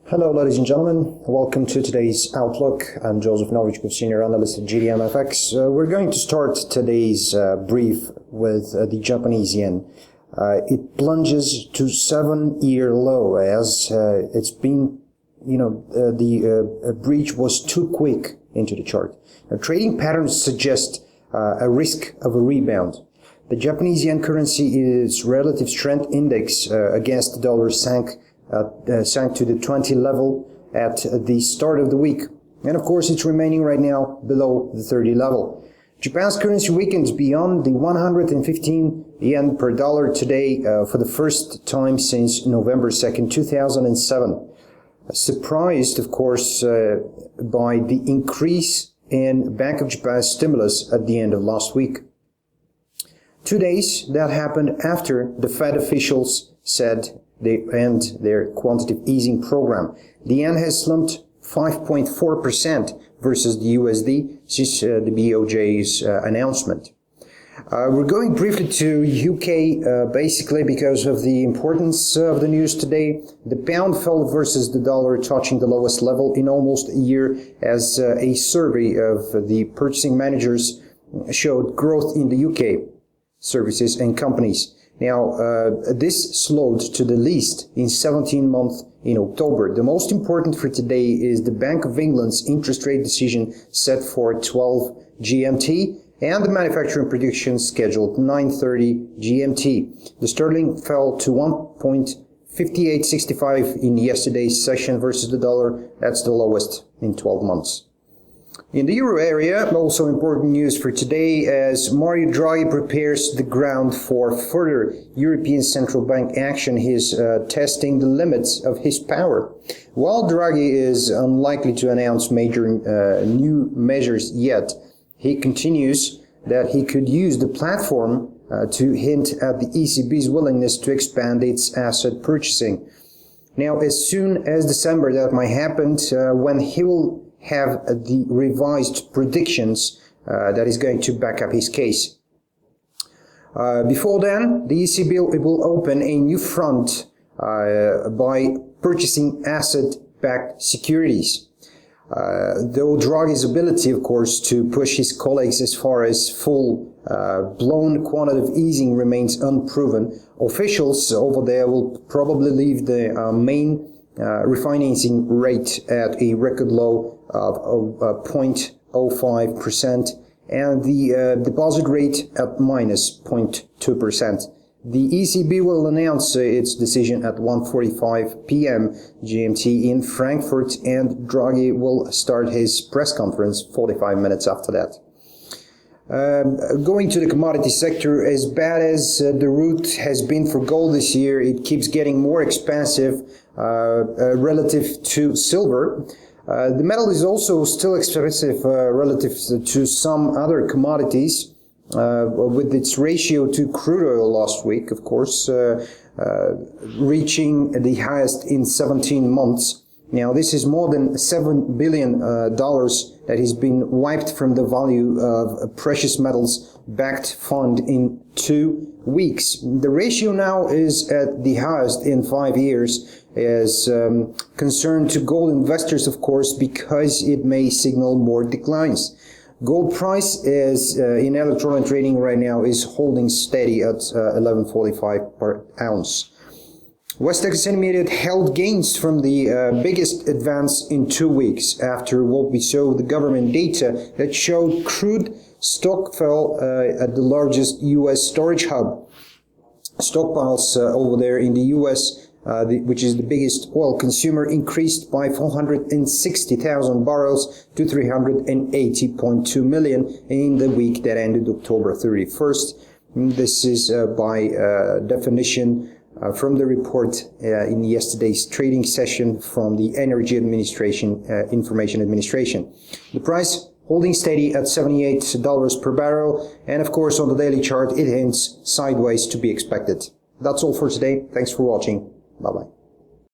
Hello, ladies and gentlemen. Welcome to today's Outlook. I'm Joseph Novichkov, Senior Analyst at GDMFX. We're going to start today's brief with the Japanese yen. It plunges to 7-year low as it's been, the breach was too quick into the chart. Now, trading patterns suggest a risk of a rebound. The Japanese yen currency's relative strength index against the dollar sank to the 20 level at the start of the week. And of course, it's remaining right now below the 30 level. Japan's currency weakens beyond the 115 yen per dollar today for the first time since November 2nd, 2007. Surprised, of course, by the increase in Bank of Japan's stimulus at the end of last week. 2 days that happened after the Fed officials said they end their quantitative easing program. The yen has slumped 5.4% versus the USD since the BOJ's announcement. We're going briefly to UK basically because of the importance of the news today. The pound fell versus the dollar, touching the lowest level in almost a year as a survey of the purchasing managers showed growth in the UK services and companies. Now, this slowed to the least in 17 months in October. The most important for today is the Bank of England's interest rate decision set for 12 GMT and the manufacturing prediction scheduled 9:30 GMT. The sterling fell to 1.5865 in yesterday's session versus the dollar. That's the lowest in 12 months. In the euro area, also important news for today as Mario Draghi prepares the ground for further European Central Bank action. He's testing the limits of his power. While Draghi is unlikely to announce major new measures yet, he continues that he could use the platform to hint at the ECB's willingness to expand its asset purchasing. Now, as soon as December, that might happen when he will have the revised predictions that is going to back up his case. Before then, the ECB will open a new front by purchasing asset-backed securities. Though Draghi's ability, of course, to push his colleagues as far as full-blown quantitative easing remains unproven, officials over there will probably leave the main refinancing rate at a record low of 0.05% and the deposit rate at minus 0.2%. The ECB will announce its decision at 1:45 p.m. GMT in Frankfurt, and Draghi will start his press conference 45 minutes after that. Going to the commodity sector, as bad as the rout has been for gold this year, it keeps getting more expensive relative to silver. The metal is also still expensive relative to some other commodities, with its ratio to crude oil last week, of course, reaching the highest in 17 months. Now, this is more than $7 billion that has been wiped from the value of precious metals backed fund in 2 weeks. The ratio now is at the highest in 5 years, as concern to gold investors, of course, because it may signal more declines. Gold price is in electronic trading right now is holding steady at $11.45 per ounce. West Texas Intermediate held gains from the biggest advance in 2 weeks after what we saw the government data that showed crude stock fell at the largest U.S. storage hub. Stockpiles over there in the U.S., which is the biggest oil consumer, increased by 460,000 barrels to 380.2 million in the week that ended October 31st. This is by definition from the report in yesterday's trading session from the Energy Administration, Information Administration. The price holding steady at $78 per barrel, and of course on the daily chart it hints sideways to be expected. That's all for today. Thanks for watching. Bye-bye.